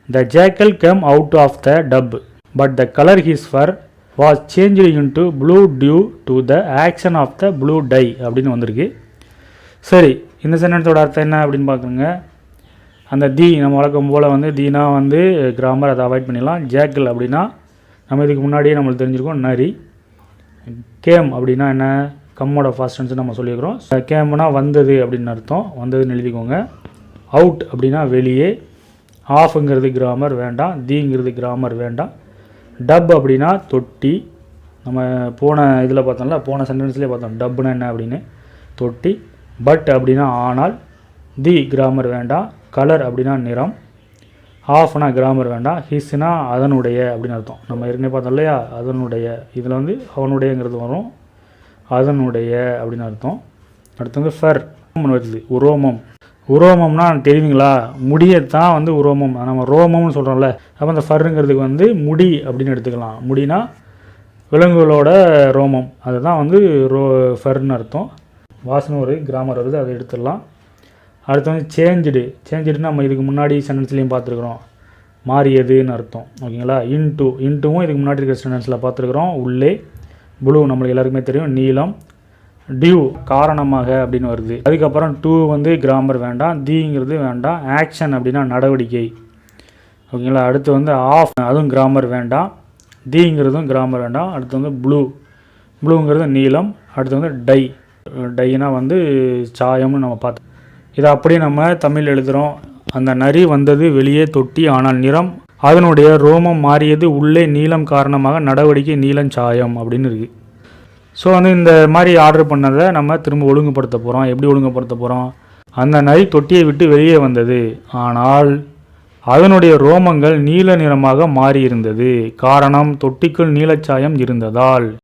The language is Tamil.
The jackal came out of the tub, but the color his fur was changed into blue due to the action of the blue dye அப்படின்னு வந்திருக்கு. சரி, இந்த சென்டென்ஸோட அர்த்தம் என்ன அப்படின்னு பார்க்குறோங்க. அந்த தி நம்ம வழக்கம் போல் வந்து தீனா வந்து கிராமர், அதை அவாய்ட் பண்ணிடலாம். ஜேக்கல் அப்படின்னா நம்ம இதுக்கு முன்னாடியே நம்மளுக்கு தெரிஞ்சிருக்கோம், நரி. கேம் அப்படின்னா என்ன, கம்மோட ஃபாஸ்ட் டென்ஸ் நம்ம சொல்லியிருக்கிறோம். கேம்னா வந்தது அப்படின்னு அர்த்தம், வந்ததுன்னு எழுதிக்கோங்க. அவுட் அப்படின்னா வெளியே. ஆஃப்ங்கிறது கிராமர் வேண்டாம், தீங்கிறது கிராமர் வேண்டாம். டப் அப்படின்னா தொட்டி. நம்ம போன இதில் பார்த்தோம்ல, போன சென்டென்ஸ்லேயே பார்த்தோம் டப்புனா என்ன அப்படின்னு, தொட்டி. பட் அப்படின்னா ஆனால். தி கிராமர் வேண்டாம். கலர் அப்படின்னா நிறம். ஆஃப்னா கிராமர் வேண்டாம். ஹிஸ்னா அதனுடைய அப்படின்னு அர்த்தம். நம்ம ஏற்கனவே பார்த்தோம் இல்லையா, அதனுடைய. இதில் வந்து அவனுடையங்கிறது வரும், அதனுடைய அப்படின்னு அர்த்தம். அடுத்து வந்து ஃபர் வருது, உரோமம். உரோமம்னா தெரியுங்களா, முடியத்தான் வந்து உரோமம், நம்ம ரோமம்னு சொல்கிறோம்ல. அப்போ அந்த ஃபர்ங்கிறதுக்கு வந்து முடி அப்படின்னு எடுத்துக்கலாம். முடினா விலங்குகளோட ரோமம், அதுதான் வந்து ஃபர்னு அர்த்தம். வாசனை ஒரு கிராமர் வருது, அதை எடுத்துடலாம். அடுத்து வந்து சேஞ்சுடுனா நம்ம இதுக்கு முன்னாடி சென்டென்ஸ்லேயும் பார்த்துருக்குறோம், மாறியதுன்னு அர்த்தம். ஓகேங்களா. இன்ட்டுவும் இதுக்கு முன்னாடி இருக்கிற சென்டென்ஸில் பார்த்துருக்குறோம். உள்ளே. ப்ளூ நம்மளுக்கு எல்லாருக்குமே தெரியும், நீலம். டியூ காரணமாக அப்படின்னு வருது. அதுக்கப்புறம் டூ வந்து கிராமர் வேண்டாம், தீங்கிறது வேண்டாம். ஆக்ஷன் அப்படின்னா நடவடிக்கை. ஓகேங்களா. அடுத்து வந்து ஆஃப், அதுவும் கிராமர் வேண்டாம். தீங்கிறதும் கிராமர் வேண்டாம். அடுத்து வந்து ப்ளூங்கிறது நீலம். அடுத்து வந்து டைனா வந்து சாயம்னு நம்ம பார்த்தோம். இதை அப்படியே நம்ம தமிழ் எழுதுகிறோம். அந்த நரி வந்தது வெளியே தொட்டி, ஆனால் நிறம் அதனுடைய ரோமம் மாறியது உள்ளே, நீலம் காரணமாக நடவடிக்கை, நீலம் சாயம் அப்படின்னு இருக்குது. ஸோ வந்து இந்த மாதிரி ஆர்டர் பண்ணதை நம்ம திரும்ப ஒழுங்குபடுத்த போகிறோம். எப்படி ஒழுங்குபடுத்த போகிறோம், அந்த நரி தொட்டியை விட்டு வெளியே வந்தது, ஆனால் அதனுடைய ரோமங்கள் நீல நிறமாக மாறியிருந்தது. காரணம் தொட்டிக்குள் நீலச்சாயம் இருந்ததால்.